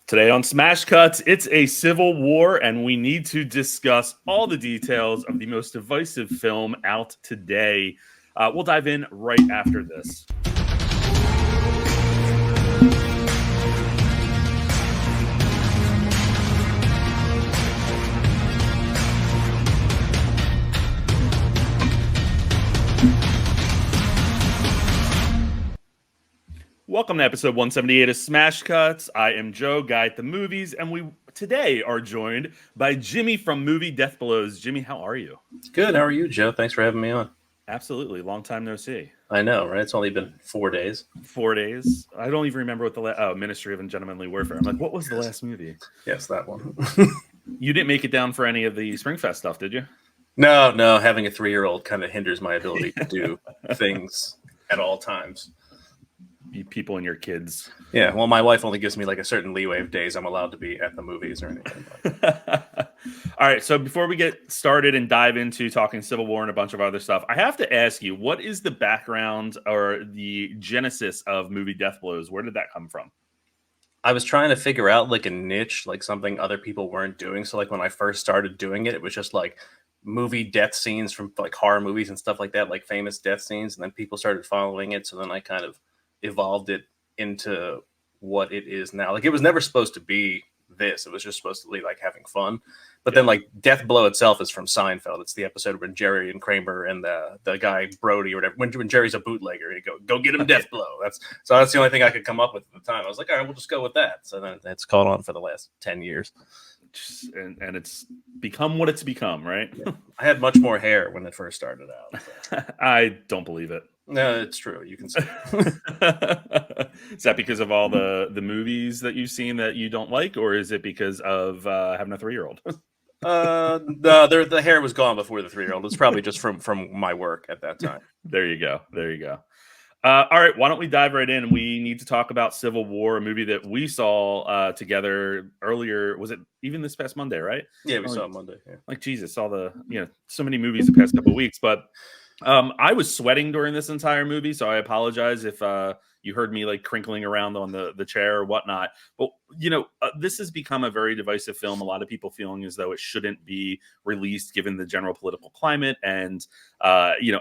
Today on Smash Cutz, it's a civil war, and we need to discuss all the details of the most divisive film out today. We'll dive in right after this. Welcome to episode 178 of Smash Cutz. I am Joe, guy at the movies, and we today are joined by Jimmy from MovieDeathBlows. Jimmy, how are you? Good. How are you, Joe? Thanks for having me on. Absolutely. Long time no see. I know, right? It's only been 4 days. 4 days? I don't even remember what the Ministry of Gentlemanly Warfare. I'm like, what was the last movie? Yes, that one. You didn't make it down for any of the Springfest stuff, did you? No. Having a 3-year-old kind of hinders my ability to do things at all times. People and your kids. Yeah, well, my wife only gives me like a certain leeway of days I'm allowed to be at the movies or anything. All right, so before we get started and dive into talking Civil War and a bunch of other stuff, I have to ask you, what is the background or the genesis of MovieDeathBlows? Where did that come from? I was trying to figure out like a niche, like something other people weren't doing. So like when I first started doing it, it was just like movie death scenes from like horror movies and stuff like that, like famous death scenes. And then people started following it. So then I kind of evolved it into what it is now. Like it was never supposed to be this. It was just supposed to be like having fun. But then like Death Blow itself is from Seinfeld. It's the episode when Jerry and Kramer and the guy Brody or whatever, when Jerry's a bootlegger, you go get him Death Blow. That's the only thing I could come up with at the time. I was like, all right, we'll just go with that. So then it's caught on for the last 10 years. And it's become what it's become, right? Yeah. I had much more hair when it first started out. So. I don't believe it. No, it's true. You can see. Is that because of all the movies that you've seen that you don't like, or is it because of having a 3-year-old? No, the hair was gone before the 3-year-old. It's probably just from my work at that time. There you go. All right, why don't we dive right in? We need to talk about Civil War, a movie that we saw together earlier. Was it even this past Monday, right? Yeah, we saw it Monday. Yeah. Like Jesus, saw so many movies the past couple of weeks, but I was sweating during this entire movie, so I apologize if you heard me like crinkling around on the chair or whatnot. But this has become a very divisive film. A lot of people feeling as though it shouldn't be released given the general political climate and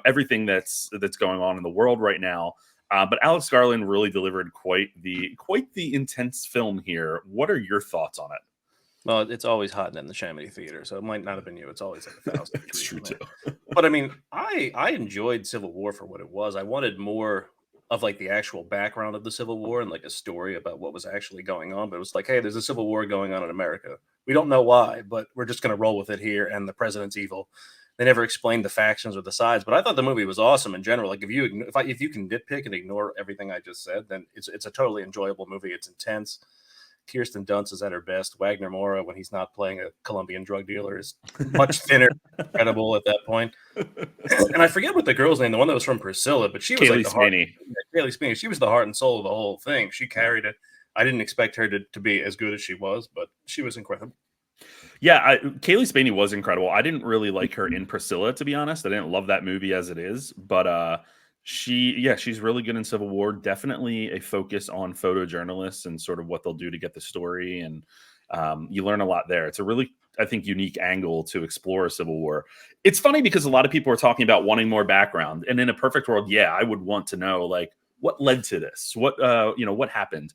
everything that's going on in the world right now. But Alex Garland really delivered quite the intense film here. What are your thoughts on it? Well, it's always hot in the Chamonix Theater, so it might not have been you. It's always like 1,000 degrees. It's true too. But I mean, I enjoyed Civil War for what it was. I wanted more of like the actual background of the Civil War and like a story about what was actually going on. But it was like, hey, there's a Civil War going on in America. We don't know why, but we're just going to roll with it here. And the president's evil. They never explained the factions or the sides, but I thought the movie was awesome in general. Like if you can nitpick and ignore everything I just said, then it's a totally enjoyable movie. It's intense. Kirsten Dunst is at her best. Wagner Moura, when he's not playing a Colombian drug dealer, is much thinner, incredible at that point. And I forget what the girl's name, the one that was from Priscilla, but she was Kaylee like the Kaylee Spinney. She was the heart and soul of the whole thing. She carried it. I didn't expect her to be as good as she was, but she was incredible. Yeah, Kaylee Spinney was incredible. I didn't really like her in Priscilla, to be honest. I didn't love that movie as it is, but she's really good in Civil War. Definitely a focus on photojournalists and sort of what they'll do to get the story. And you learn a lot there. It's a really, I think, unique angle to explore Civil War. It's funny because a lot of people are talking about wanting more background. And in a perfect world, yeah, I would want to know like what led to this, what happened.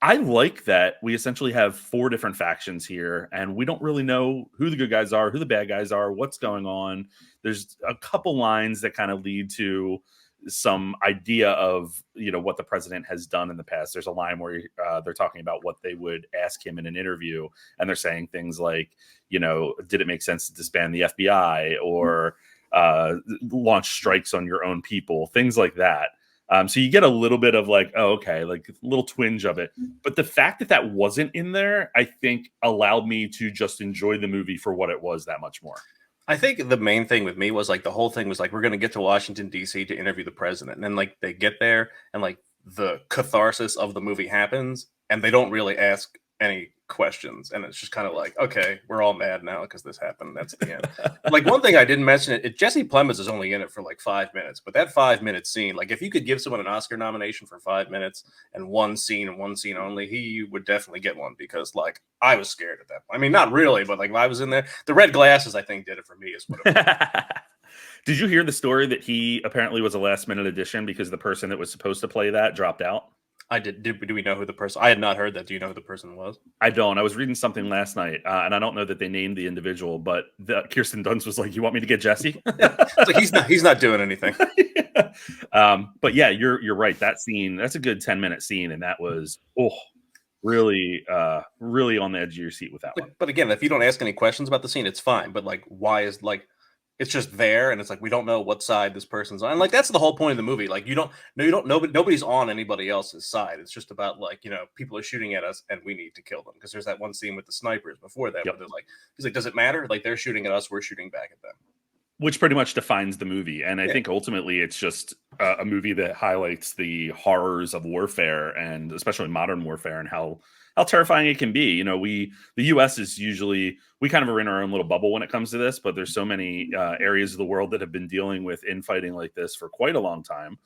I like that we essentially have 4 different factions here, and we don't really know who the good guys are, who the bad guys are, what's going on. There's a couple lines that kind of lead to some idea of, what the president has done in the past. There's a line where they're talking about what they would ask him in an interview, and they're saying things like, did it make sense to disband the FBI or launch strikes on your own people, things like that. So you get a little bit of like, oh, okay, like a little twinge of it. But the fact that wasn't in there, I think allowed me to just enjoy the movie for what it was that much more. I think the main thing with me was like the whole thing was like, we're going to get to Washington, D.C. to interview the president. And then like they get there and like the catharsis of the movie happens and they don't really ask any questions, and it's just kind of like, okay, we're all mad now because this happened. That's the end. Like, one thing I didn't mention, Jesse Plemons is only in it for like 5 minutes, but that 5 minute scene, like if you could give someone an Oscar nomination for 5 minutes and one scene and one scene only, he would definitely get one, because like I was scared at that point. I mean, not really, but like I was in there. The red glasses, I think, did it for me. Is what it was. Did you hear the story that he apparently was a last minute addition because the person that was supposed to play that dropped out? I did. Do we know who the person? I had not heard that. Do you know who the person was? I don't. I was reading something last night, and I don't know that they named the individual, but Kirsten Dunst was like, "You want me to get Jesse?" It's like he's not doing anything. But yeah, you're right. That scene, that's a good 10-minute scene, and that was really on the edge of your seat with that one. But again, if you don't ask any questions about the scene, it's fine. But like, why is like? It's just there, and it's like we don't know what side this person's on. And like that's the whole point of the movie. Like nobody's on anybody else's side. It's just about like, you know, people are shooting at us and we need to kill them, because there's that one scene with the snipers before that where they're like, he's like, does it matter? Like they're shooting at us, we're shooting back at them. Which pretty much defines the movie. And I think ultimately it's just a movie that highlights the horrors of warfare, and especially modern warfare, and how terrifying it can be. You know, the US is usually, we kind of are in our own little bubble when it comes to this, but there's so many areas of the world that have been dealing with infighting like this for quite a long time.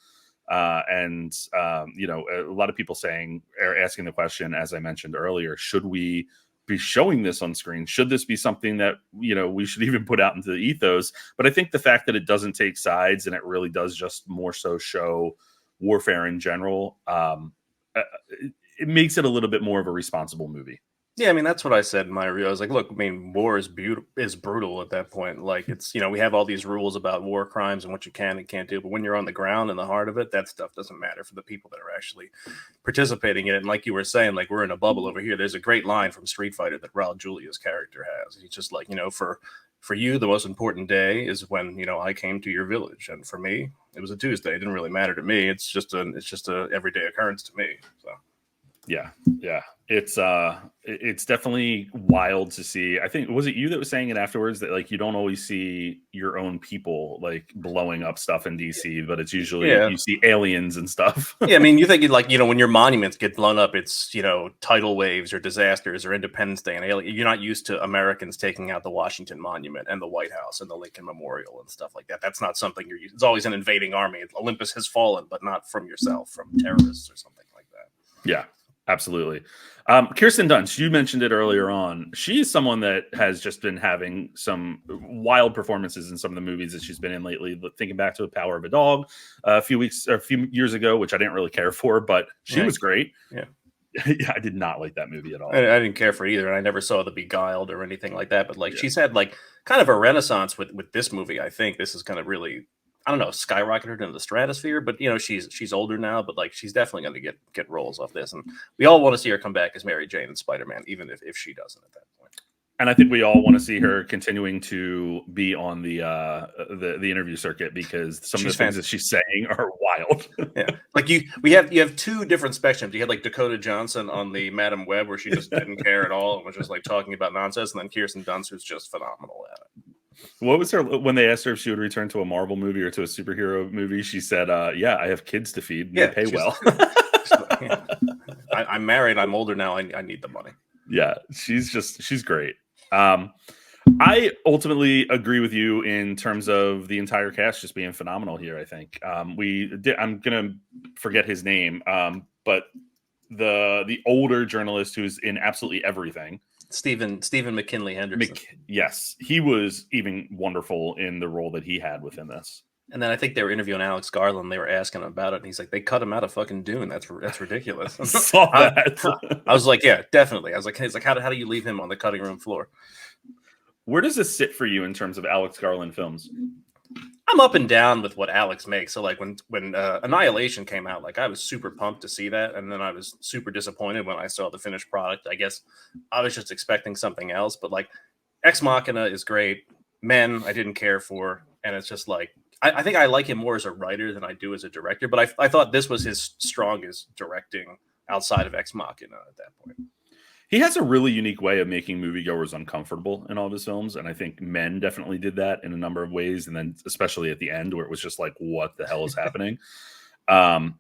You know, a lot of people asking the question, as I mentioned earlier, should we be showing this on screen? Should this be something that, you know, we should even put out into the ethos? But I think the fact that it doesn't take sides and it really does just more so show warfare in general, it makes it a little bit more of a responsible movie. Yeah, I mean, that's what I said in my review. I was like, look, I mean, war is brutal at that point. Like, it's, you know, we have all these rules about war crimes and what you can and can't do, but when you're on the ground in the heart of it, that stuff doesn't matter for the people that are actually participating in it. And like you were saying, like, we're in a bubble over here. There's a great line from Street Fighter that Raul Julia's character has. He's just like, you know, for you, the most important day is when, you know, I came to your village, and for me, it was a Tuesday. It didn't really matter to me. It's just a everyday occurrence to me. So. Yeah. It's definitely wild to see. I think, was it you that was saying it afterwards, that like you don't always see your own people like blowing up stuff in DC, but it's usually you see aliens and stuff. Yeah, I mean, you think like, you know, when your monuments get blown up, it's, you know, tidal waves or disasters or Independence Day, and you're not used to Americans taking out the Washington Monument and the White House and the Lincoln Memorial and stuff like that. That's not something you're used. It's always an invading army. Olympus has fallen, but not from yourself, from terrorists or something like that. Yeah. Absolutely. Kirsten Dunst, you mentioned it earlier on. She's someone that has just been having some wild performances in some of the movies that she's been in lately. Thinking back to The Power of a Dog a few years ago, which I didn't really care for, but she was great. Yeah. Yeah, I did not like that movie at all. I didn't care for it either, and I never saw The Beguiled or anything like that. But like, she's had like kind of a renaissance with this movie. I think this is going to really, I don't know, skyrocket her into the stratosphere. But you know, she's older now, but like she's definitely going to get roles off this, and we all want to see her come back as Mary Jane in Spider-Man, even if she doesn't at that point. And I think we all want to see her continuing to be on the interview circuit, because some of the things that she's saying are wild. Yeah, like you have two different spectrums. You had like Dakota Johnson on the Madam Web, where she just didn't care at all and was just like talking about nonsense, and then Kirsten Dunst, who's just phenomenal at it. What was her, when they asked her if she would return to a Marvel movie or to a superhero movie? She said, "Yeah, I have kids to feed. And they pay well. I'm married. I'm older now. I need the money." Yeah, she's great. I ultimately agree with you in terms of the entire cast just being phenomenal here. I think I'm gonna forget his name, but the older journalist who's in absolutely everything. Stephen McKinley Henderson. Yes, he was even wonderful in the role that he had within this. And then I think they were interviewing Alex Garland. They were asking him about it, and he's like, "They cut him out of fucking Dune. That's ridiculous." Saw that. I was like, "Yeah, definitely." I was like, "He's like, how do you leave him on the cutting room floor?" Where does this sit for you in terms of Alex Garland films? I'm up and down with what Alex makes. So like when Annihilation came out, like I was super pumped to see that, and then I was super disappointed when I saw the finished product. I guess I was just expecting something else. But like Ex Machina is great. Men I didn't care for, and it's just like I think I like him more as a writer than I do as a director. But I thought this was his strongest directing outside of Ex Machina at that point. He has a really unique way of making moviegoers uncomfortable in all of his films, and I think Men definitely did that in a number of ways, and then especially at the end where it was just like, what the hell is happening? And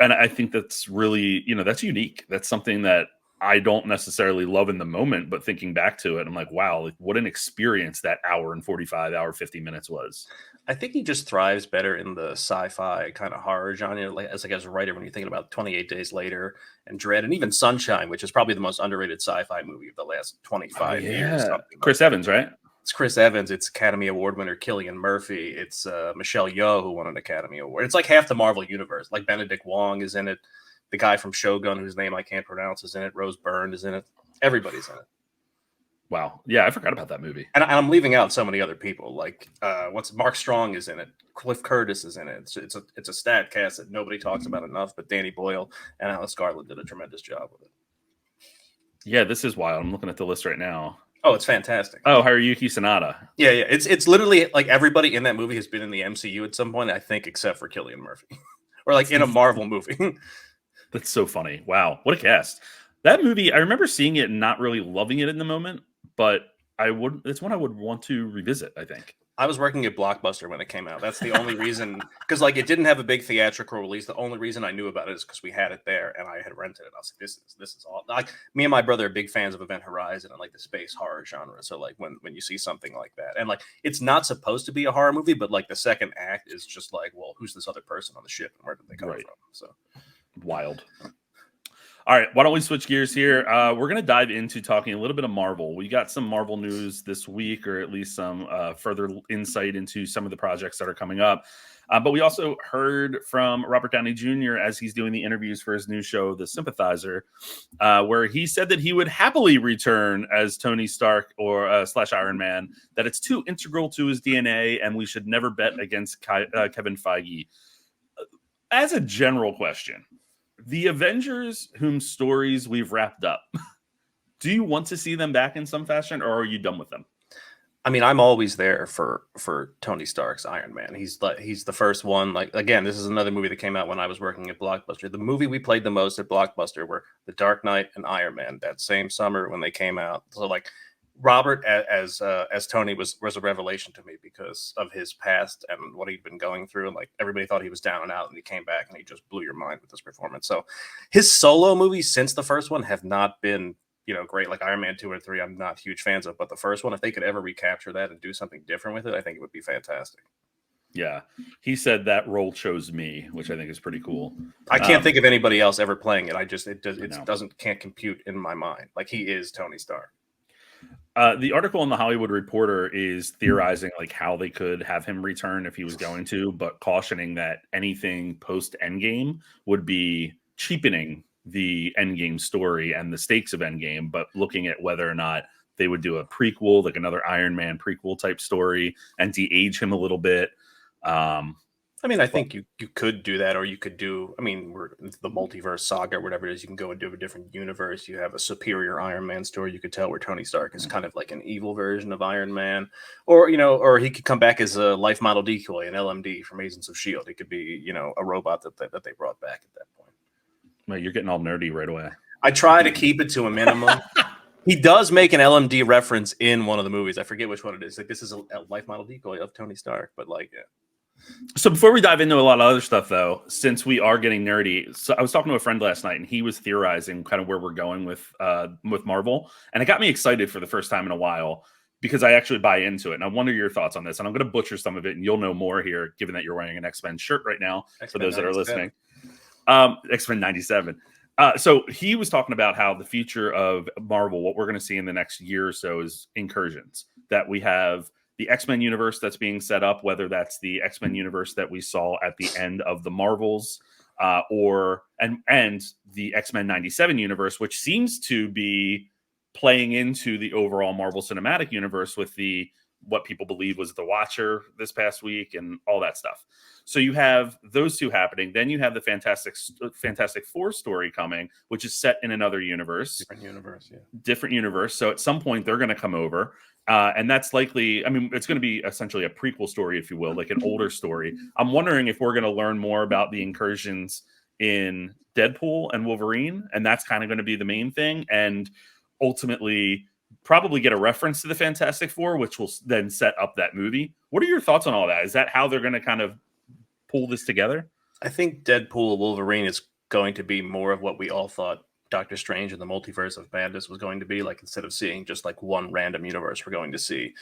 I think that's really, that's unique. That's something that I don't necessarily love in the moment, but thinking back to it, I'm like, wow, like, what an experience that hour and 45, hour 50 minutes was. I think he just thrives better in the sci-fi kind of horror genre, like as a writer when you're thinking about 28 Days Later and Dread and even Sunshine, which is probably the most underrated sci-fi movie of the last Oh 25 years, yeah, something like Chris that. Evans, right? It's Chris Evans, it's Academy Award winner Cillian Murphy, it's Michelle Yeoh who won an Academy Award. It's like half the Marvel universe. Like Benedict Wong is in it, the guy from Shogun whose name I can't pronounce is in it, Rose Byrne is in it. Everybody's in it. Wow. Yeah, I forgot about that movie. And I'm leaving out so many other people. Like what's Mark Strong is in it. Cliff Curtis is in it. It's a stat cast that nobody talks about enough. But Danny Boyle and Alice Garland did a tremendous job with it. Yeah, this is wild. I'm looking at the list right now. Oh, it's fantastic. Oh, Haruyuki Sanada. Yeah. It's literally like everybody in that movie has been in the MCU at some point, I think, except for Cillian Murphy, or like in a Marvel movie. That's so funny. Wow, what a cast! That movie, I remember seeing it and not really loving it in the moment, but it's one I would want to revisit, I think. I was working at Blockbuster when it came out. That's the only reason, because like it didn't have a big theatrical release. The only reason I knew about it is because we had it there and I had rented it. I was like, this is all. Like me and my brother are big fans of Event Horizon and like the space horror genre. So like when you see something like that, and like it's not supposed to be a horror movie, but like the second act is just like, well, who's this other person on the ship and where did they come from? So wild. All right, why don't we switch gears here? We're going to dive into talking a little bit of Marvel. We got some Marvel news this week, or at least some further insight into some of the projects that are coming up. But we also heard from Robert Downey Jr. as he's doing the interviews for his new show, The Sympathizer, where he said that he would happily return as Tony Stark or / Iron Man, that it's too integral to his DNA, and we should never bet against Kevin Feige. As a general question, the Avengers whom stories we've wrapped up, do you want to see them back in some fashion, or are you done with them? I mean, I'm always there for Tony Stark's Iron Man. He's the first one. Like again, this is another movie that came out when I was working at Blockbuster. The movie we played the most at Blockbuster were The Dark Knight and Iron Man that same summer when they came out. So like Robert as Tony was a revelation to me because of his past and what he'd been going through. And like everybody thought he was down and out, and he came back and he just blew your mind with this performance. So his solo movies since the first one have not been, great. Like Iron Man 2 or 3, I'm not huge fans of, but the first one, if they could ever recapture that and do something different with it, I think it would be fantastic. Yeah, he said that role chose me, which I think is pretty cool. I can't think of anybody else ever playing it. Can't compute in my mind. Like he is Tony Stark. The article in the Hollywood Reporter is theorizing like how they could have him return if he was going to, but cautioning that anything post Endgame would be cheapening the Endgame story and the stakes of Endgame, but looking at whether or not they would do a prequel, like another Iron Man prequel type story, and de-age him a little bit. I mean, I think you could do that, or you could do, we're the multiverse saga or whatever it is. You can go into a different universe. You have a superior Iron Man story. You could tell where Tony Stark is kind of like an evil version of Iron Man, or he could come back as a life model decoy, an LMD from Agents of S.H.I.E.L.D. It could be, a robot that they brought back at that point. Well, you're getting all nerdy right away. I try to keep it to a minimum. He does make an LMD reference in one of the movies. I forget which one it is. Like this is a life model decoy of Tony Stark, but like, yeah. So before we dive into a lot of other stuff, though, since we are getting nerdy, so I was talking to a friend last night, and he was theorizing kind of where we're going with Marvel, and it got me excited for the first time in a while because I actually buy into it. And I wonder your thoughts on this, and I'm going to butcher some of it, and you'll know more here, given that you're wearing an X-Men shirt right now. X-Men for those that are 97. listening, X-Men 97. So he was talking about how the future of Marvel, what we're going to see in the next year or so, is incursions. That we have the X-Men universe that's being set up, whether that's the X-Men universe that we saw at the end of the Marvels, and the X-Men 97 universe, which seems to be playing into the overall Marvel Cinematic Universe with what people believe was the Watcher this past week and all that stuff. So you have those two happening. Then you have the Fantastic Four story coming, which is set in another universe. Different universe. So at some point they're going to come over. And that's likely, it's going to be essentially a prequel story, if you will, like an older story. I'm wondering if we're going to learn more about the incursions in Deadpool and Wolverine, and that's kind of going to be the main thing. And ultimately probably get a reference to the Fantastic Four, which will then set up that movie. What are your thoughts on all that? Is that how they're going to kind of pull this together? I think Deadpool Wolverine is going to be more of what we all thought Doctor Strange and the Multiverse of Madness was going to be. Like, instead of seeing just like one random universe, we're going to see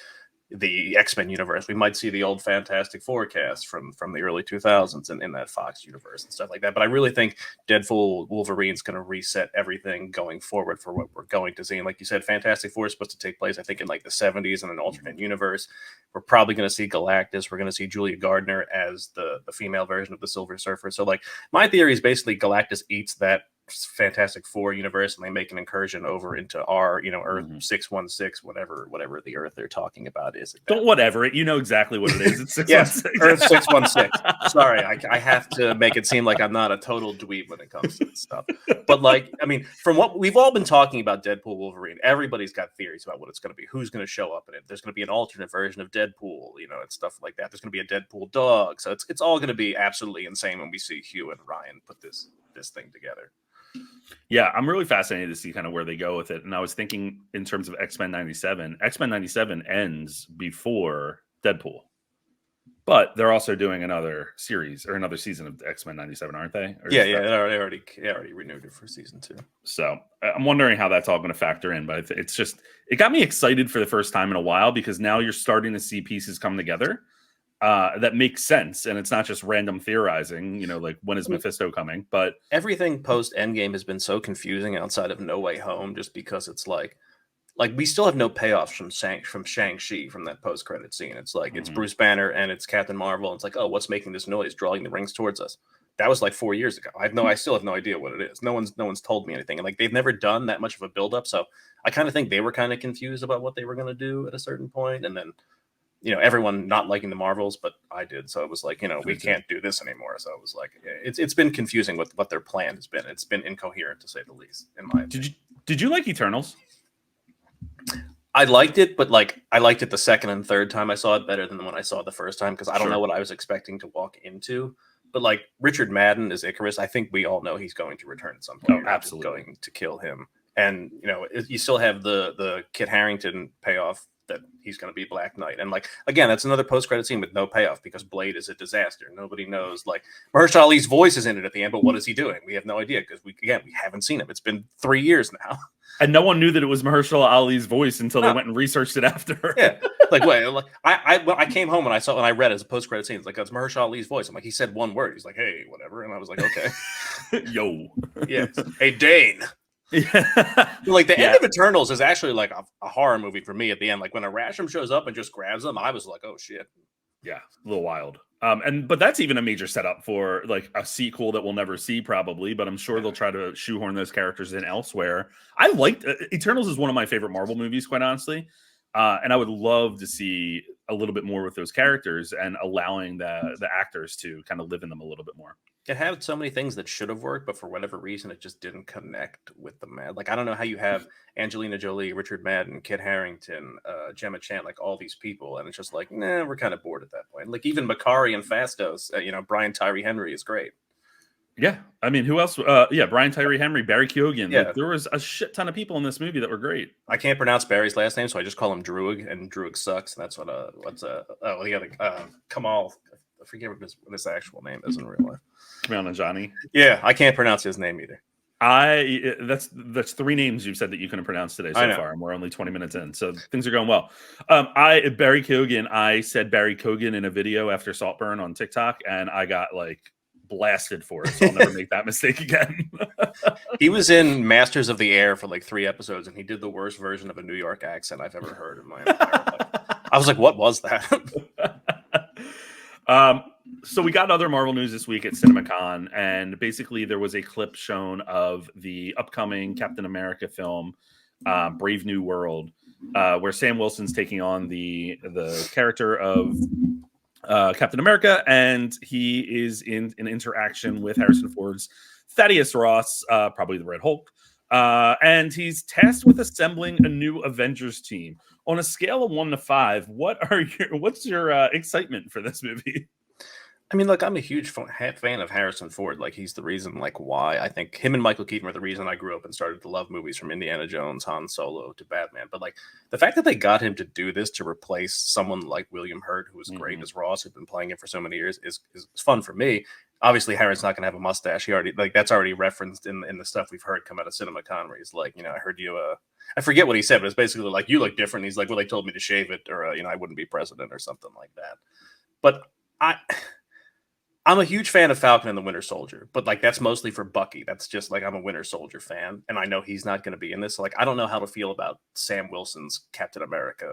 the X-Men universe. We might see the old Fantastic Four cast from the early 2000s in that Fox universe and stuff like that. But I really think Deadpool Wolverine's going to reset everything going forward for what we're going to see. And like you said, Fantastic Four is supposed to take place, I think, in like the 70s in an alternate universe. We're probably going to see Galactus. We're going to see Julia Gardner as the female version of the Silver Surfer. So like my theory is basically Galactus eats that Fantastic Four universe and they make an incursion over into our, Earth 616, whatever the Earth they're talking about is. Don't whatever it. You know exactly what it is. It's 616. Yes, Earth 616. Sorry, I have to make it seem like I'm not a total dweeb when it comes to this stuff. But like, I mean, from what we've all been talking about Deadpool Wolverine, everybody's got theories about what it's going to be, who's going to show up in it. There's going to be an alternate version of Deadpool, and stuff like that. There's going to be a Deadpool dog. So it's all going to be absolutely insane when we see Hugh and Ryan put this thing together. Yeah, I'm really fascinated to see kind of where they go with it. And I was thinking in terms of X-Men 97. X-Men 97 ends before Deadpool. But they're also doing another series or another season of X-Men 97, aren't they? Yeah, they already renewed it for season 2. So I'm wondering how that's all going to factor in. But it got me excited for the first time in a while because now you're starting to see pieces come together that makes sense, and it's not just random theorizing, like when is Mephisto coming? But everything post Endgame has been so confusing outside of No Way Home, just because it's like we still have no payoffs from Shang-Chi from that post credit scene. It's like it's Bruce Banner and it's Captain Marvel, and it's like, oh, what's making this noise, drawing the rings towards us? That was like 4 years ago. I still have no idea what it is. No one's told me anything, and like they've never done that much of a build up. So I kind of think they were kind of confused about what they were going to do at a certain point, and then. Everyone not liking the Marvels, but I did. So it was like, we can't do this anymore. So it was like, it's been confusing with what their plan has been. It's been incoherent to say the least, in my opinion. Did you like Eternals? I liked it, but like I liked it the second and third time I saw it better than when I saw it the first time, because I don't know what I was expecting to walk into. But like Richard Madden as Icarus, I think we all know he's going to return at some point. Oh, absolutely. Going to kill him. And, you still have the Kit Harington payoff that he's going to be Black Knight. And like, again, that's another post-credit scene with no payoff because Blade is a disaster. Nobody knows. Like, Mahershala Ali's voice is in it at the end, but what is he doing? We have no idea because we haven't seen him. It's been 3 years now. And no one knew that it was Mahershala Ali's voice until they went and researched it after. Yeah. Like, wait, I came home and I read it as a post-credit scene. It's like, that's Mahershala Ali's voice. I'm like, he said one word. He's like, hey, whatever. And I was like, okay. Yo. Yeah. Hey, Dane. Yeah. Like the end of Eternals is actually like a horror movie for me at the end. Like when a Rasham shows up and just grabs them, I was like, oh shit. Yeah, a little wild. But that's even a major setup for like a sequel that we'll never see probably, but I'm sure they'll try to shoehorn those characters in elsewhere. I liked Eternals is one of my favorite Marvel movies, quite honestly. And I would love to see a little bit more with those characters and allowing the actors to kind of live in them a little bit more. It had so many things that should have worked, but for whatever reason, it just didn't connect with the man. Like, I don't know how you have Angelina Jolie, Richard Madden, Kit Harington, Gemma Chan, like all these people. And it's just like, nah, we're kind of bored at that point. Like even Makari and Fastos, Brian Tyree Henry is great. Yeah. I mean, who else? Brian Tyree Henry, Barry Keoghan. Yeah. Like, there was a shit ton of people in this movie that were great. I can't pronounce Barry's last name, so I just call him Druig, and Druig sucks. And that's the other Kamal. I forget what his actual name is in real life. Kamal Nanjiani. Yeah, I can't pronounce his name either. That's 3 names you've said that you couldn't pronounce today so far, and we're only 20 minutes in, so things are going well. Barry Keoghan. I said Barry Keoghan in a video after Saltburn on TikTok, and I got like blasted for it. So I'll never make that mistake again. He was in Masters of the Air for like 3 episodes, and he did the worst version of a New York accent I've ever heard in my entire life. I was like, what was that? So we got other Marvel news this week at CinemaCon, and basically there was a clip shown of the upcoming Captain America film, Brave New World, where Sam Wilson's taking on the character of Captain America, and he is in an interaction with Harrison Ford's Thaddeus Ross, probably the Red Hulk, and he's tasked with assembling a new Avengers team. On a scale of 1 to 5, what's your excitement for this movie? I mean, look, I'm a huge fan of Harrison Ford. Like, he's the reason, like, why I think him and Michael Keaton were the reason I grew up and started to love movies from Indiana Jones, Han Solo to Batman. But like the fact that they got him to do this to replace someone like William Hurt, who was great as Ross, who'd been playing it for so many years, is fun for me. Obviously, Harron's not going to have a mustache. He already like that's already referenced in the stuff we've heard come out of CinemaCon, where he's like, I heard you. I forget what he said, but it's basically like you look different. He's like, well, they told me to shave it, or I wouldn't be president, or something like that. But I'm a huge fan of Falcon and the Winter Soldier, but like that's mostly for Bucky. That's just like I'm a Winter Soldier fan, and I know he's not going to be in this. So, like I don't know how to feel about Sam Wilson's Captain America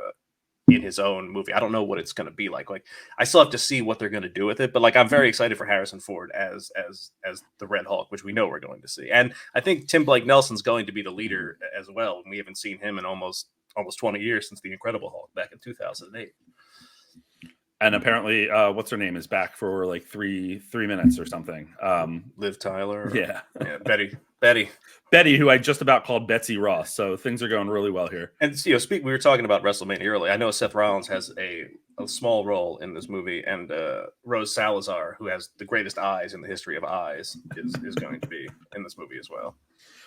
in his own movie. I don't know what it's going to be like. Like I still have to see what they're going to do with it. But like I'm very excited for Harrison Ford as the Red Hulk, which we know we're going to see, and I think Tim Blake Nelson's going to be the leader as well. And we haven't seen him in almost 20 years since the Incredible Hulk back in 2008. And apparently, what's her name is back for like three minutes or something. Liv Tyler. Yeah, Betty, who I just about called Betsy Ross. So things are going really well here. And we were talking about WrestleMania earlier. I know Seth Rollins has a small role in this movie, and Rose Salazar, who has the greatest eyes in the history of eyes, is going to be in this movie as well.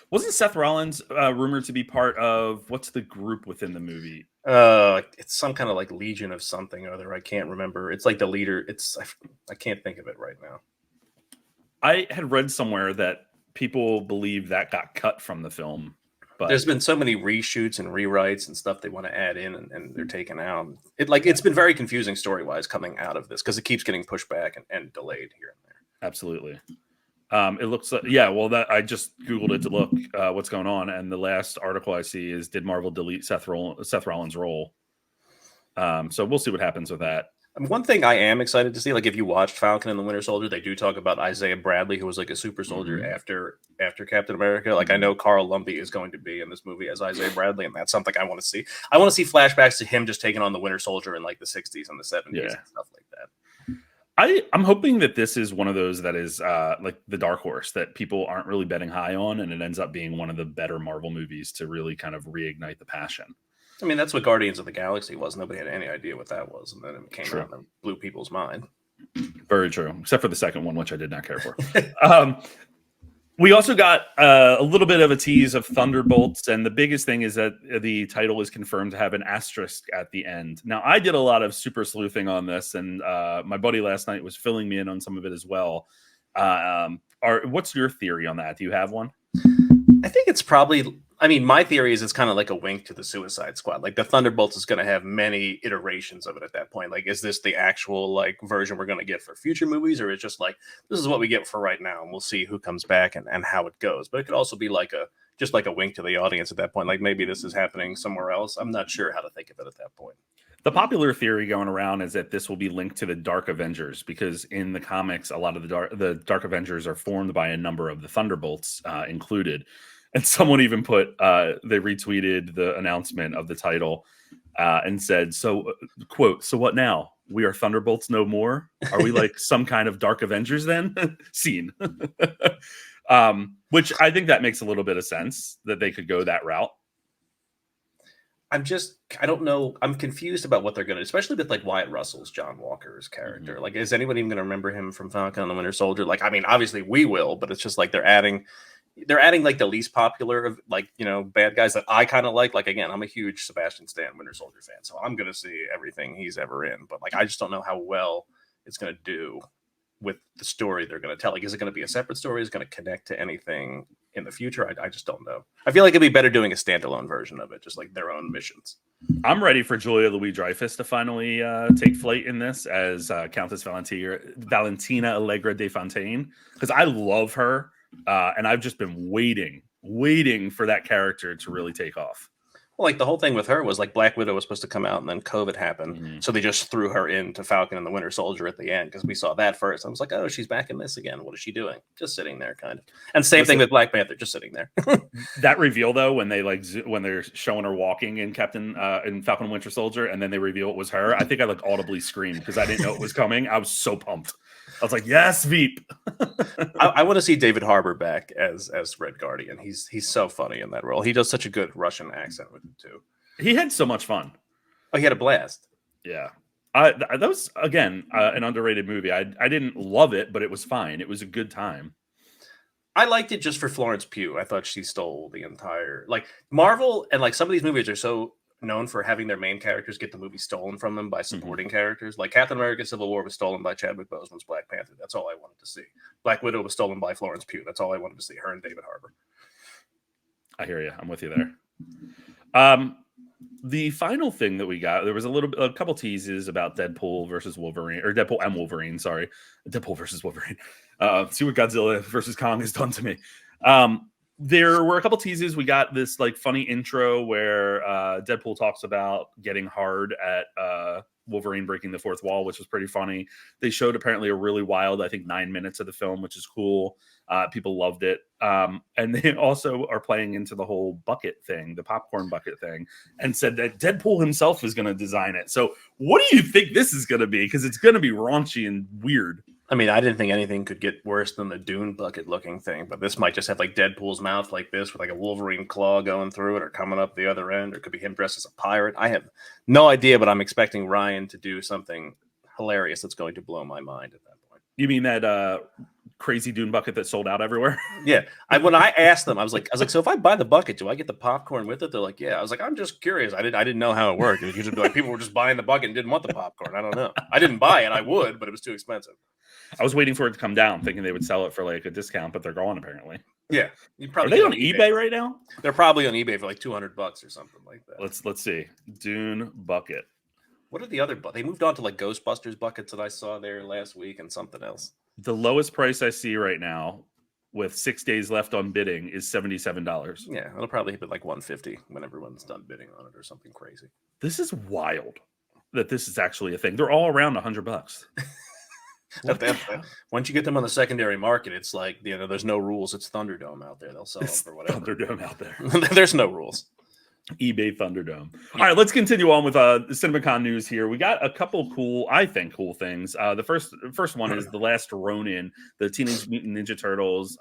Wasn't Seth Rollins rumored to be part of what's the group within the movie? It's some kind of like Legion of something or other. I can't remember. It's like the leader. I can't think of it right now. I had read somewhere that people believe that got cut from the film. But there's been so many reshoots and rewrites and stuff they want to add in, and they're taken out. It's been very confusing story-wise coming out of this because it keeps getting pushed back and delayed here and there. Absolutely. It looks like, well, that I just Googled it to look what's going on. And the last article I see is, did Marvel delete Seth Rollins' role? So we'll see what happens with that. One thing I am excited to see, like if you watched Falcon and the Winter Soldier, they do talk about Isaiah Bradley, who was like a super soldier after Captain America. Like I know Carl Lumbly is going to be in this movie as Isaiah Bradley, and that's something I want to see. I want to see flashbacks to him just taking on the Winter Soldier in like the 60s and the 70s and stuff like that. I'm hoping that this is one of those that is like the dark horse that people aren't really betting high on, and it ends up being one of the better Marvel movies to really kind of reignite the passion. I mean, that's what Guardians of the Galaxy was. Nobody had any idea what that was, and then it came out and blew people's mind. Very true, except for the second one, which I did not care for. We also got a little bit of a tease of Thunderbolts, and the biggest thing is that the title is confirmed to have an asterisk at the end. Now, I did a lot of super sleuthing on this, and my buddy last night was filling me in on some of it as well. What's your theory on that? Do you have one? I think it's probably... I mean, my theory is it's kind of like a wink to the Suicide Squad. Like the Thunderbolts is going to have many iterations of it at that point. Like, is this the actual like version we're going to get for future movies, or it's just like this is what we get for right now, and we'll see who comes back and how it goes. But it could also be like just like a wink to the audience at that point. Like maybe this is happening somewhere else. I'm not sure how to think of it at that point. The popular theory going around is that this will be linked to the Dark Avengers, because in the comics, a lot of the Dark Avengers are formed by a number of the Thunderbolts included. And someone even put, they retweeted the announcement of the title and said, quote, "So what now? We are Thunderbolts no more? Are we like some kind of Dark Avengers then?" Scene. Which I think that makes a little bit of sense that they could go that route. I don't know. I'm confused about what they're going to, especially with like Wyatt Russell's John Walker's character. Like, is anyone even going to remember him from Falcon and the Winter Soldier? Like, I mean, obviously we will, but it's just like they're adding like the least popular of like, bad guys that I kind of like. Like, again, I'm a huge Sebastian Stan Winter Soldier fan, so I'm going to see everything he's ever in. But like, I just don't know how well it's going to do with the story they're going to tell. Like, is it going to be a separate story? Is it going to connect to anything in the future? I just don't know. I feel like it'd be better doing a standalone version of it, just like their own missions. I'm ready for Julia Louis-Dreyfus to finally take flight in this as Countess Valentina Allegra de Fontaine, because I love her. And I've just been waiting for that character to really take off. Well, like the whole thing with her was like Black Widow was supposed to come out and then COVID happened. So they just threw her into Falcon and the Winter Soldier at the end because we saw that first. I was like, oh, she's back in this again. What is she doing? Just sitting there kind of. And same thing with Black Panther, just sitting there. That reveal though, when they're showing her walking in Falcon and Winter Soldier, and then they reveal it was her, I think I like audibly screamed because I didn't know it was coming. I was so pumped. I was like, yes, Veep. I want to see David Harbour back as Red Guardian. He's so funny in that role. He does such a good Russian accent with it too. He had so much fun. Oh, he had a blast. Yeah. That was again an underrated movie. I didn't love it, but it was fine. It was a good time. I liked it just for Florence Pugh. I thought she stole the entire like Marvel and like some of these movies are so known for having their main characters get the movie stolen from them by supporting characters. Like Captain America: Civil War was stolen by Chadwick Boseman's Black Panther. That's all I wanted to see. Black Widow was stolen by Florence Pugh. That's all I wanted to see. Her and David Harbour. I hear you. I'm with you there. The final thing that we got, there was a couple teases about Deadpool versus Wolverine, or Deadpool and Wolverine. Sorry, Deadpool versus Wolverine. See what Godzilla versus Kong has done to me. There were a couple teases. We got this like funny intro where Deadpool talks about getting hard at Wolverine breaking the fourth wall, which was pretty funny. They showed apparently a really wild, I think 9 minutes of the film, which is cool. People loved it. And they also are playing into the whole bucket thing, the popcorn bucket thing, and said that Deadpool himself is going to design it. So what do you think this is going to be? Because it's going to be raunchy and weird. I mean, I didn't think anything could get worse than the Dune bucket looking thing, but this might just have like Deadpool's mouth like this with like a Wolverine claw going through it or coming up the other end, or it could be him dressed as a pirate. I have no idea, but I'm expecting Ryan to do something hilarious that's going to blow my mind at that point. You mean that crazy Dune bucket that sold out everywhere? Yeah. When I asked them, I was like, so if I buy the bucket, do I get the popcorn with it? They're like, yeah. I was like, I'm just curious. I didn't know how it worked. It was usually like people were just buying the bucket and didn't want the popcorn. I don't know. I didn't buy it. I would, but it was too expensive. I was waiting for it to come down, thinking they would sell it for like a discount, but they're gone apparently. Yeah, are they on eBay right now? They're probably on eBay for like $200 or something like that. Let's see. Dune bucket. What are the other? They moved on to like Ghostbusters buckets that I saw there last week and something else. The lowest price I see right now, with 6 days left on bidding, is $77. Yeah, it'll probably hit like $150 when everyone's done bidding on it or something crazy. This is wild that this is actually a thing. They're all around $100. Once you get them on the secondary market, it's like, there's no rules. It's Thunderdome out there. They'll sell them for whatever. Thunderdome out there. There's no rules. eBay Thunderdome. All right, let's continue on with the CinemaCon news here. We got a couple cool things. The first one is The Last Ronin, the Teenage Mutant Ninja Turtles,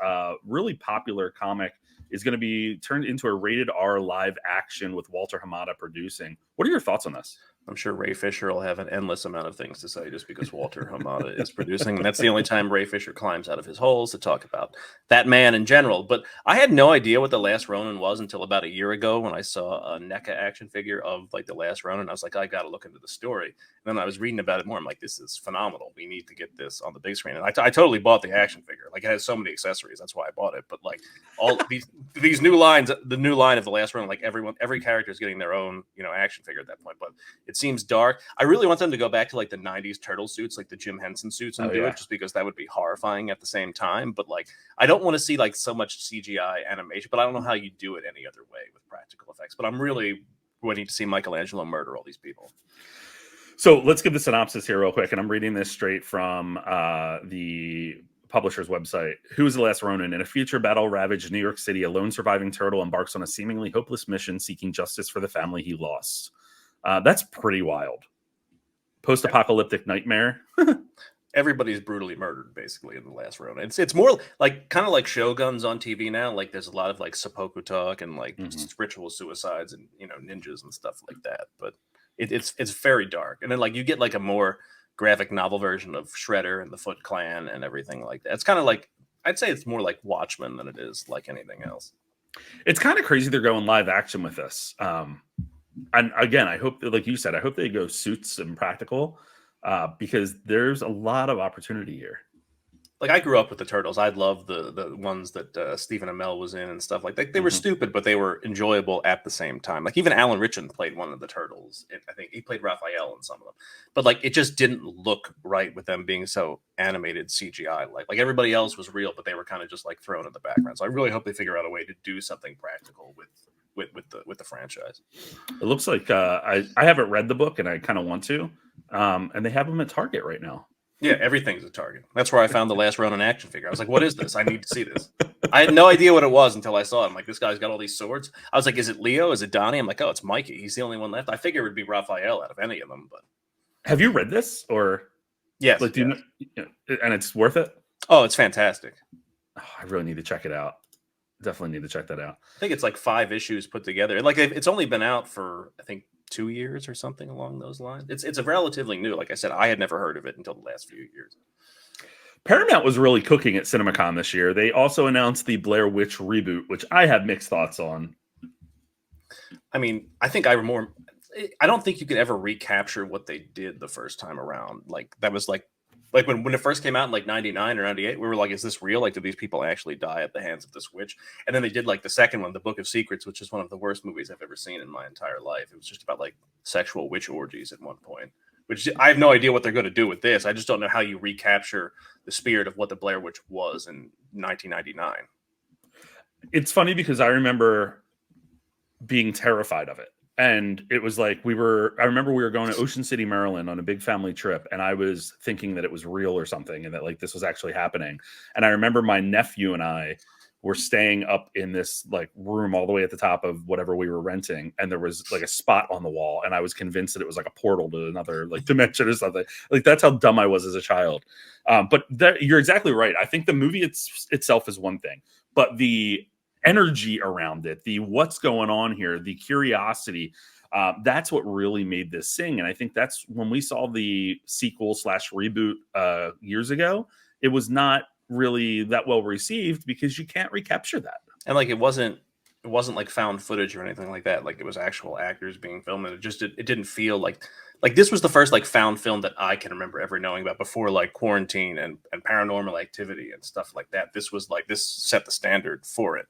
really popular comic, is going to be turned into a rated R live action with Walter Hamada producing. What are your thoughts on this? I'm sure Ray Fisher will have an endless amount of things to say just because Walter Hamada is producing. And that's the only time Ray Fisher climbs out of his holes to talk about that man in general. But I had no idea what The Last Ronin was until about a year ago when I saw a NECA action figure of like The Last Ronin. I was like, I got to look into the story. And then I was reading about it more. I'm like, this is phenomenal. We need to get this on the big screen. And I totally bought the action figure. Like, it has so many accessories. That's why I bought it. But like all these new lines, the new line of The Last Ronin, like every character is getting their own, action figure at that point. But it seems dark. I really want them to go back to like the 90s turtle suits, like the Jim Henson suits, and do it, just because that would be horrifying at the same time. But like, I don't want to see like so much CGI animation, but I don't know how you do it any other way with practical effects. But I'm really waiting to see Michelangelo murder all these people. So let's give the synopsis here real quick. And I'm reading this straight from the publisher's website. Who is the last Ronin? In a future battle-ravaged New York City, a lone surviving turtle embarks on a seemingly hopeless mission seeking justice for the family he lost. That's pretty wild. Post-apocalyptic nightmare. Everybody's brutally murdered, basically, in The Last Ronin. It's more like kind of like Shoguns on TV now. Like, there's a lot of like seppuku talk and like ritual suicides and ninjas and stuff like that. But it's very dark. And then like you get like a more graphic novel version of Shredder and the Foot Clan and everything like that. It's kind of like, I'd say it's more like Watchmen than it is like anything else. It's kind of crazy they're going live action with this. And again, I hope, like you said, I hope they go suits and practical, because there's a lot of opportunity here. Like, I grew up with the Turtles. I love the ones that Stephen Amell was in and stuff like that. They were stupid, but they were enjoyable at the same time. Like, even Alan Ritchson played one of the Turtles. I think he played Raphael in some of them. But like, it just didn't look right with them being so animated CGI. Like everybody else was real, but they were kind of just like thrown in the background. So I really hope they figure out a way to do something practical with the franchise. It looks like I haven't read the book and I kind of want to, and they have them at Target right now. Yeah, everything's a Target. That's where I found the Last Ronin action figure. I was like, what is this? I need to see this. I had no idea what it was until I saw it. I'm like, this guy's got all these swords. I was like, is it Leo? Is it Donnie? I'm like, oh, it's Mikey. He's the only one left. I figure it would be Raphael out of any of them. But have you read this? Or yes, like, and it's worth it? Oh, it's fantastic. Oh, I really need to check it out. Definitely need to check that out. I think it's like 5 issues put together. Like, it's only been out for, I think, 2 years or something along those lines. It's a relatively new. Like I said, I had never heard of it until the last few years. Paramount was really cooking at CinemaCon this year. They also announced the Blair Witch reboot, which I have mixed thoughts on. I mean, I don't think you could ever recapture what they did the first time around. Like that was like when it first came out in like 99 or 98, we were like, is this real? Like, did these people actually die at the hands of this witch? And then they did like the second one, The Book of Secrets, which is one of the worst movies I've ever seen in my entire life. It was just about like sexual witch orgies at one point, which I have no idea what they're going to do with this. I just don't know how you recapture the spirit of what the Blair Witch was in 1999. It's funny because I remember being terrified of it. And it was like I remember we were going to Ocean City, Maryland on a big family trip. And I was thinking that it was real or something and that like this was actually happening. And I remember my nephew and I were staying up in this like room all the way at the top of whatever we were renting. And there was like a spot on the wall. And I was convinced that it was like a portal to another like dimension or something. Like that's how dumb I was as a child. But you're exactly right. I think the movie itself is one thing, but the energy around it, the what's going on here, the curiosity, that's what really made this sing. And I think that's when we saw the sequel / reboot years ago, it was not really that well received because you can't recapture that. And like it wasn't like found footage or anything like that. Like it was actual actors being filmed, and it didn't feel like this was the first like found film that I can remember ever knowing about before like Quarantine and Paranormal Activity and stuff like that. This set the standard for it.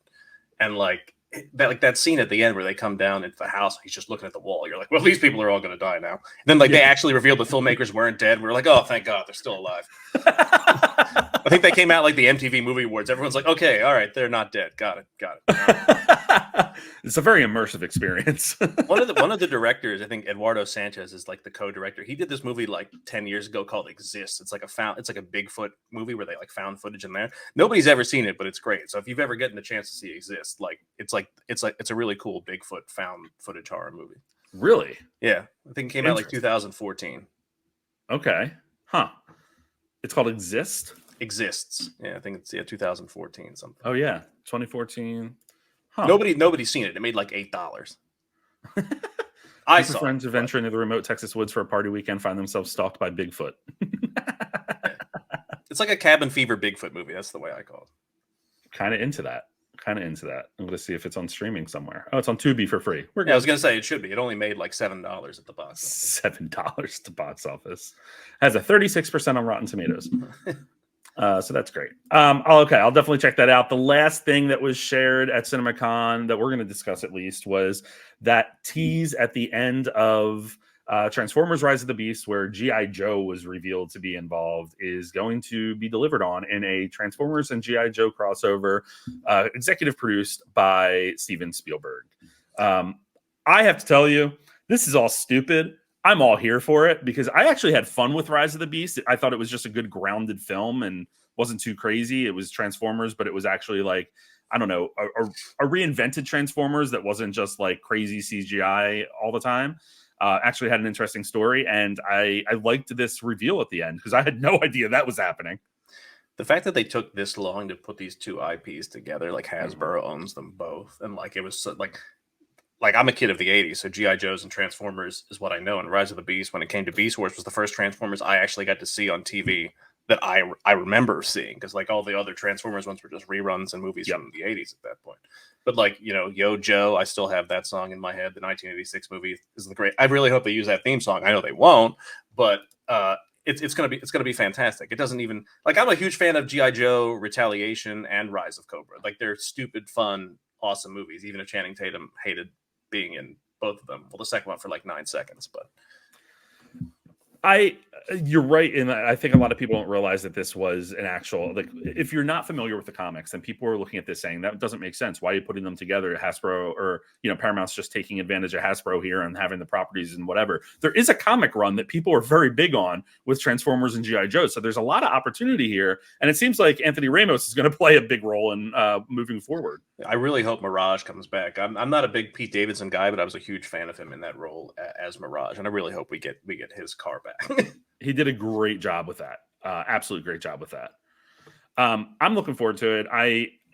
And like that scene at the end where they come down into the house, he's just looking at the wall. You're like, well, these people are all going to die now. And then like they actually revealed the filmmakers weren't dead. We were like, oh, thank God, they're still alive. I think they came out like the MTV Movie Awards. Everyone's like, okay, all right, they're not dead. Got it. Right. It's a very immersive experience. one of the directors, I think Eduardo Sanchez is like the co-director. He did this movie like 10 years ago called Exist. It's like a Bigfoot movie where they like found footage in there. Nobody's ever seen it, but it's great. So if you've ever gotten a chance to see Exist, it's a really cool Bigfoot found footage horror movie. Really? Yeah. I think it came out like 2014. Okay. Huh. It's called Exists. Yeah, I think it's 2014 something. Oh yeah, 2014. Huh. Nobody's seen it. It made like $8. I saw friends who venture into the remote Texas woods for a party weekend find themselves stalked by Bigfoot. It's like a cabin fever Bigfoot movie. That's the way I call it. Kind of into that. I'm going to see if it's on streaming somewhere. Oh, it's on Tubi for free. I was going to say it should be. It only made like $7 at the box office. $7 at the box office. Has a 36% on Rotten Tomatoes. So that's great. Okay, I'll definitely check that out. The last thing that was shared at CinemaCon that we're going to discuss at least was that tease at the end of Transformers Rise of the Beast, where G.I. Joe was revealed to be involved, is going to be delivered on in a Transformers and G.I. Joe crossover, executive produced by Steven Spielberg. I have to tell you, this is all stupid. I'm all here for it because I actually had fun with Rise of the Beast. I thought it was just a good grounded film and wasn't too crazy. It was Transformers, but it was actually like, I don't know, a reinvented Transformers that wasn't just like crazy CGI all the time. Actually had an interesting story, and I liked this reveal at the end because I had no idea that was happening. The fact that they took this long to put these two IPs together, like Hasbro owns them both, and like it was so, like I'm a kid of the 80s, so G.I. Joes and Transformers is what I know. And Rise of the Beast, when it came to Beast Wars, was the first Transformers I actually got to see on TV that I remember seeing, because like all the other Transformers ones were just reruns and movies from the 80s at that point. But like, you know, Yo Joe, I still have that song in my head. The 1986 movie is the great. I really hope they use that theme song. I know they won't, but it's gonna be fantastic. It doesn't even like, I'm a huge fan of G.I. Joe, Retaliation, and Rise of Cobra. Like they're stupid, fun, awesome movies. Even if Channing Tatum hated being in both of them. Well, the second one for like 9 seconds, but you're right. And I think a lot of people don't realize that this was an actual, like, if you're not familiar with the comics, then people are looking at this saying that doesn't make sense. Why are you putting them together? Hasbro, or, you know, Paramount's just taking advantage of Hasbro here and having the properties and whatever. There is a comic run that people are very big on with Transformers and G.I. Joe. So there's a lot of opportunity here. And it seems like Anthony Ramos is going to play a big role in moving forward. I really hope Mirage comes back. I'm not a big Pete Davidson guy, but I was a huge fan of him in that role as Mirage. And I really hope we get his car back. He did a great job with that. Absolute great job with that. I'm looking forward to it.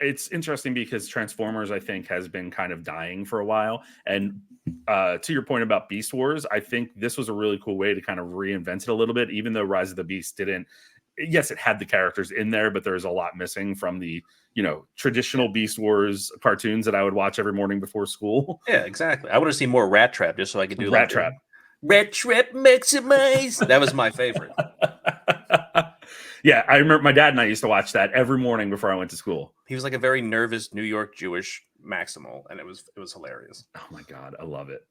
it's interesting because Transformers, I think, has been kind of dying for a while. And to your point about Beast Wars, I think this was a really cool way to kind of reinvent it a little bit, even though Rise of the Beast didn't. Yes, it had the characters in there, but there's a lot missing from the, traditional Beast Wars cartoons that I would watch every morning before school. Yeah, exactly. I want to see more Rat Trap just so I could do Rat Trap. Rat Trap Maximize. That was my favorite. Yeah, I remember my dad and I used to watch that every morning before I went to school. He was like a very nervous New York Jewish Maximal, and it was hilarious. Oh my God, I love it.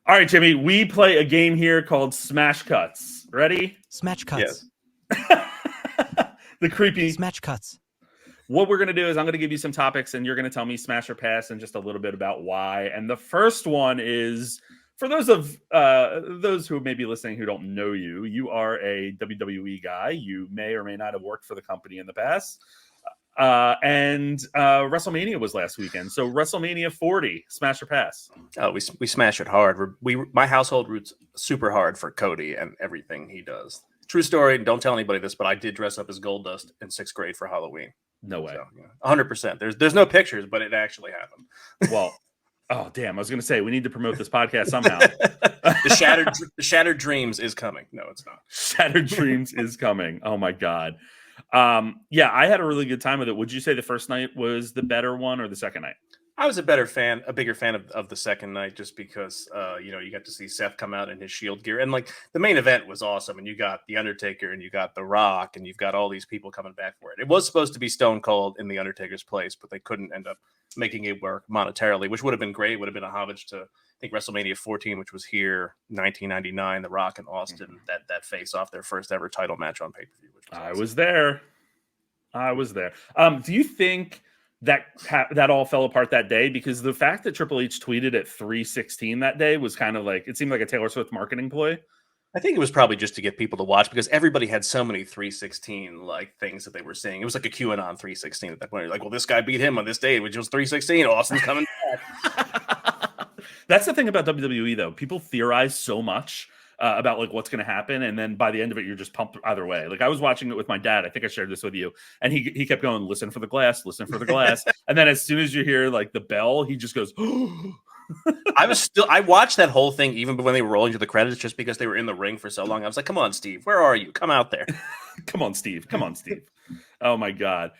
All right, Jimmy, we play a game here called Smash Cutz. Ready? Smash Cutz. Yes. The creepy Smash Cutz. What we're going to do is I'm going to give you some topics and you're going to tell me smash or pass and just a little bit about why. And the first one is for those who may be listening who don't know you, you are a WWE guy. You may or may not have worked for the company in the past. And WrestleMania was last weekend. So WrestleMania 40, smash or pass? Oh, we smash it hard. My household roots super hard for Cody and everything he does. True story. Don't tell anybody this, but I did dress up as Goldust in 6th grade for Halloween. No way. So, 100%. There's no pictures, but it actually happened. Well, oh damn! I was going to say we need to promote this podcast somehow. The Shattered Dreams is coming. No, it's not. Shattered Dreams is coming. Oh my God. Yeah, I had a really good time with it. Would you say the first night was the better one or the second night? I was a bigger fan of the second night just because, you got to see Seth come out in his Shield gear. And like the main event was awesome. And you got The Undertaker and you got The Rock and you've got all these people coming back for it. It was supposed to be Stone Cold in The Undertaker's place, but they couldn't end up making it work monetarily, which would have been great. It would have been a homage to, I think, WrestleMania 14, which was here, 1999, The Rock and Austin, that face off their first ever title match on pay-per-view. I was there. Do you think that all fell apart that day? Because the fact that Triple H tweeted at 3:16 that day was kind of like, it seemed like a Taylor Swift marketing ploy. I think it was probably just to get people to watch because everybody had so many 3:16 like things that they were saying. It was like a QAnon 3:16 at that point. Like, well, this guy beat him on this day, which was 3:16. Austin's coming back. That's the thing about WWE, though. People theorize so much about like what's going to happen, and then by the end of it, you're just pumped either way. Like I was watching it with my dad. I think I shared this with you, and he kept going, "Listen for the glass, listen for the glass," and then as soon as you hear like the bell, he just goes. I watched that whole thing even when they were rolling to the credits just because they were in the ring for so long. I was like, come on, Steve, where are you? Come out there. Come on, Steve. Oh my God.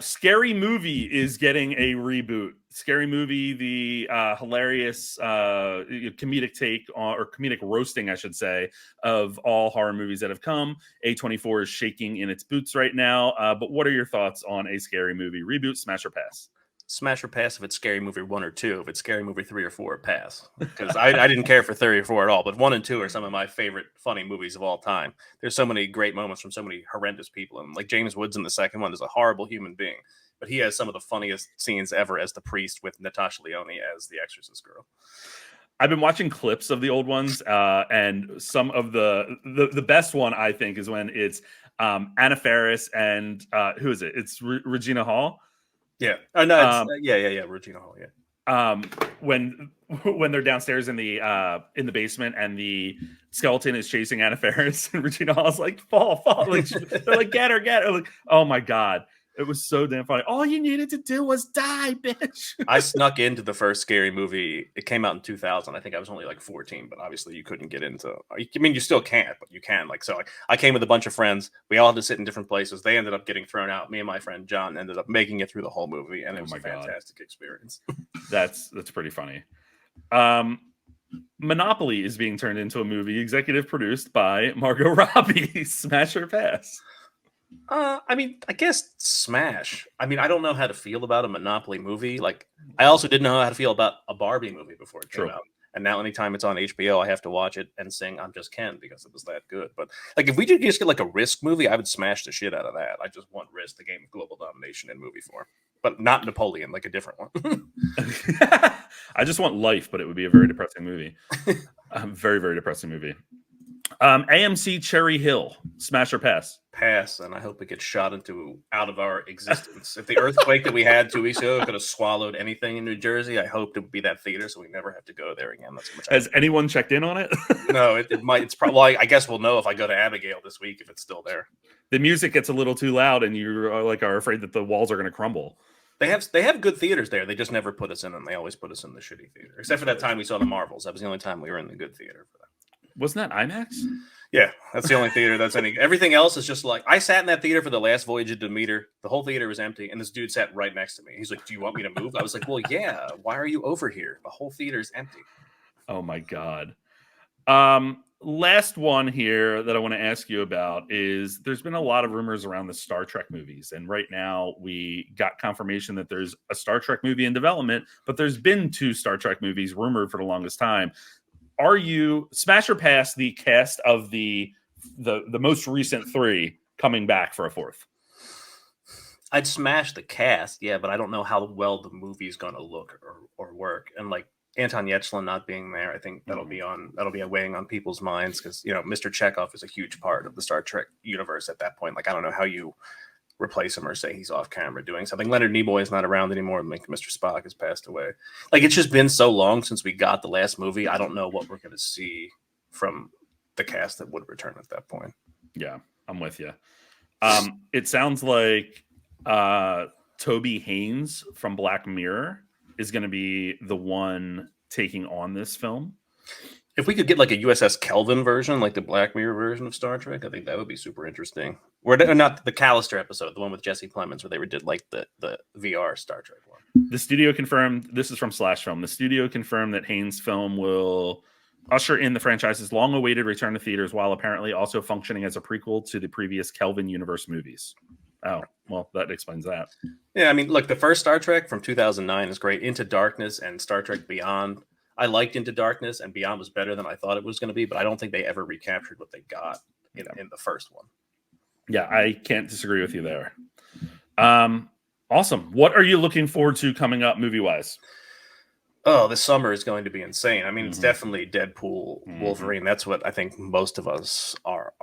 Scary Movie is getting a reboot. Scary Movie, the hilarious comedic take or comedic roasting, I should say, of all horror movies that have come. A24 is shaking in its boots right now. But what are your thoughts on a Scary Movie reboot? Smash or pass? Smash or pass if it's Scary Movie 1 or 2. If it's Scary Movie 3 or 4, pass. Because I didn't care for 3 or 4 at all. But 1 and 2 are some of my favorite funny movies of all time. There's so many great moments from so many horrendous people. And like James Woods in the second one is a horrible human being. But he has some of the funniest scenes ever as the priest with Natasha Lyonne as the Exorcist girl. I've been watching clips of the old ones, and some of the best one, I think, is when it's Anna Faris and who is it? It's Regina Hall. Yeah. Oh no. Yeah. Regina Hall. Yeah. When they're downstairs in the basement and the skeleton is chasing Anna Faris and Regina Hall's like fall. Like they're like get her. Like, oh my God. It was so damn funny. All you needed to do was die, bitch. I snuck into the first Scary Movie. It came out in 2000. I think I was only like 14, but obviously you couldn't get into. I mean, you still can't, but you can. Like, so I came with a bunch of friends. We all had to sit in different places. They ended up getting thrown out. Me and my friend John ended up making it through the whole movie, and it was a fantastic experience. That's pretty funny. Monopoly is being turned into a movie, executive produced by Margot Robbie. Smash or pass? I mean, I guess smash. I mean, I don't know how to feel about a Monopoly movie. Like, I also didn't know how to feel about a Barbie movie before it came out. And now anytime it's on HBO, I have to watch it and sing I'm Just Ken because it was that good. But like, if we did just get like a Risk movie, I would smash the shit out of that. I just want Risk, the game of global domination in movie form. But not Napoleon, like a different one. I just want Life, but it would be a very depressing movie. Very, very depressing movie. AMC Cherry Hill, smash or pass? Pass, and I hope it gets shot out of our existence. If the earthquake that we had 2 weeks ago could have swallowed anything in New Jersey, I hoped it would be that theater, so we never have to go there again. That's how much. Has anyone checked in on it? No, it might. It's probably. I guess we'll know if I go to Abigail this week if it's still there. The music gets a little too loud, and you are afraid that the walls are going to crumble. They have good theaters there. They just never put us in them. They always put us in the shitty theater. Except for that time we saw the Marvels. That was the only time we were in the good theater for that. Wasn't that IMAX? Yeah, that's the only theater that's any. Everything else is just like, I sat in that theater for the last Voyage of Demeter. The whole theater was empty, and this dude sat right next to me. He's like, "Do you want me to move?" I was like, "Well, yeah. Why are you over here? The whole theater is empty." Oh my god. Last one here that I want to ask you about is there's been a lot of rumors around the Star Trek movies, and right now we got confirmation that there's a Star Trek movie in development, but there's been 2 Star Trek movies rumored for the longest time. Are you smash or pass the cast of the most recent 3 coming back for a 4th? I'd smash the cast, yeah, but I don't know how well the movie's gonna look or work. And like Anton Yelchin not being there, I think that'll be weighing on people's minds because Mr. Chekhov is a huge part of the Star Trek universe at that point. Like I don't know how you replace him or say he's off camera doing something. Leonard Nimoy is not around anymore. Like Mr. Spock has passed away. Like it's just been so long since we got the last movie. I don't know what we're going to see from the cast that would return at that point. Yeah, I'm with you. It sounds like Toby Haynes from Black Mirror is going to be the one taking on this film. If we could get like a USS Kelvin version, like the Black Mirror version of Star Trek, I think that would be super interesting. Or not the Callister episode, the one with Jesse Plemons, where they did like the VR Star Trek one. The studio confirmed, this is from Slash Film, the studio confirmed that Haynes' film will usher in the franchise's long-awaited return to theaters while apparently also functioning as a prequel to the previous Kelvin universe movies. Oh, well, that explains that. Yeah, I mean, look, the first Star Trek from 2009 is great. Into Darkness and Star Trek Beyond. I liked Into Darkness, and Beyond was better than I thought it was going to be, but I don't think they ever recaptured what they got in the first one. Yeah, I can't disagree with you there. Awesome. What are you looking forward to coming up movie-wise? Oh, this summer is going to be insane. I mean, it's definitely Deadpool, Wolverine. That's what I think most of us are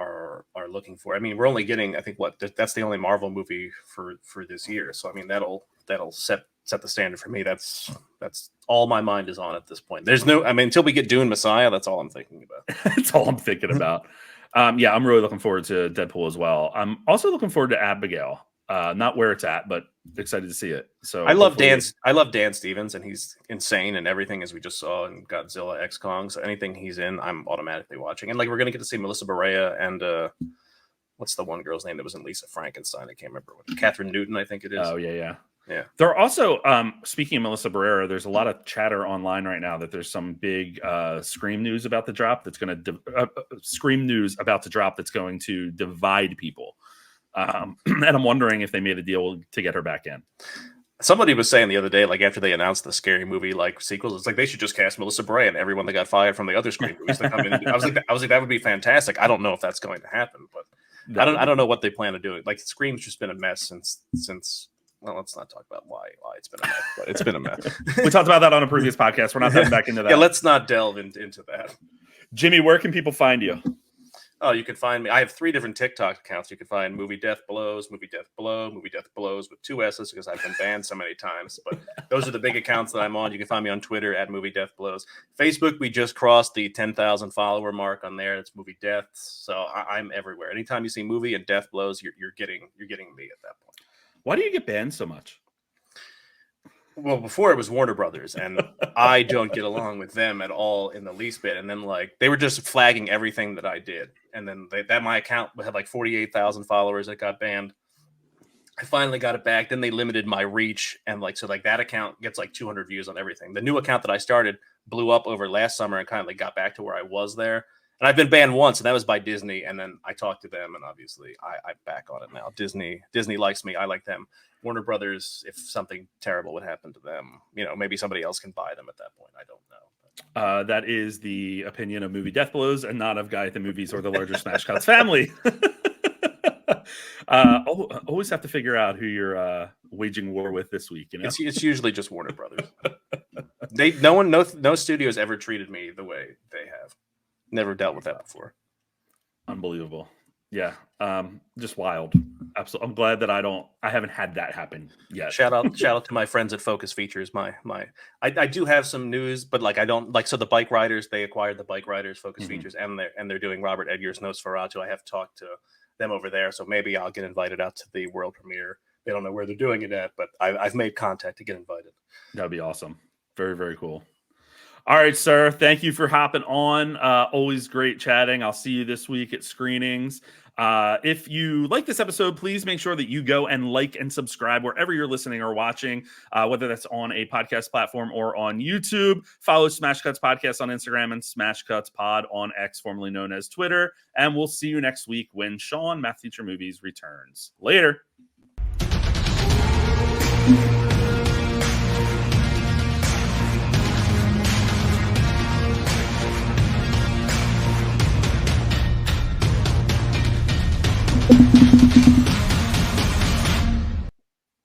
looking for. I mean, we're only getting, I think, that's the only Marvel movie for this year. So I mean, that'll set the standard for me. That's all my mind is on at this point. Until we get Dune Messiah, that's all I'm thinking about. That's all I'm thinking about. Yeah, I'm really looking forward to Deadpool as well. I'm also looking forward to Abigail. Not where it's at, but excited to see it. So I love Dan Stevens, and he's insane and everything, as we just saw in Godzilla X Kong. So anything he's in, I'm automatically watching. And like we're gonna get to see Melissa Barea and what's the one girl's name that was in Lisa Frankenstein? I can't remember Catherine Newton, I think it is. Oh yeah. There are also speaking of Melissa Barrera, there's a lot of chatter online right now that there's some big Scream news about the drop that's going to that's going to divide people. And I'm wondering if they made a deal to get her back in. Somebody was saying the other day, like after they announced the Scary Movie like sequels, it's like they should just cast Melissa Barea and everyone that got fired from the other Scream movies to come in. I was like, that would be fantastic. I don't know if that's going to happen, but I don't know what they plan to do. Like Scream's just been a mess since. Well, let's not talk about why it's been a mess, but it's been a mess. We talked about that on a previous podcast. We're not getting back into that. Yeah, let's not delve into that. Jimmy, where can people find you? Oh, you can find me. I have 3 different TikTok accounts. You can find MovieDeathBlows, MovieDeathBlows with 2 S's because I've been banned so many times. But those are the big accounts that I'm on. You can find me on Twitter at MovieDeathBlows. Facebook, we just crossed the 10,000 follower mark on there. It's Movie Deaths. So I'm everywhere. Anytime you see Movie and Death Blows, you're getting me at that point. Why do you get banned so much? Well, before it was Warner Brothers, and I don't get along with them at all in the least bit. And then like they were just flagging everything that I did, and then my account had like 48,000 followers that got banned. I finally got it back. Then they limited my reach, and so that account gets like 200 views on everything. The new account that I started blew up over last summer and kind of like got back to where I was there. And I've been banned once, and that was by Disney. And then I talked to them, and obviously I'm back on it now. Disney likes me. I like them. Warner Brothers, if something terrible would happen to them, maybe somebody else can buy them at that point. I don't know. That is the opinion of Movie Deathblows and not of Guy at the Movies or the larger Smash Cutz family. Always have to figure out who you're waging war with this week. It's usually just Warner Brothers. No studio's ever treated me the way they have. Never dealt with that before. Unbelievable. Yeah. Just wild. Absolutely. I'm glad that I haven't had that happen yet. Shout out to my friends at Focus Features. I do have some news, but I don't so the Bike Riders, they acquired the Bike Riders Focus Features, and they're doing Robert Eggers' Nosferatu. I have talked to them over there, so maybe I'll get invited out to the world premiere. They don't know where they're doing it at, but I've made contact to get invited. That'd be awesome. Very, very cool. All right, sir. Thank you for hopping on. Always great chatting. I'll see you this week at screenings. If you like this episode, please make sure that you go and like and subscribe wherever you're listening or watching, whether that's on a podcast platform or on YouTube. Follow Smash Cutz Podcast on Instagram and Smash Cutz Pod on X, formerly known as Twitter. And we'll see you next week when Sean, Math Teacher Movies, returns. Later.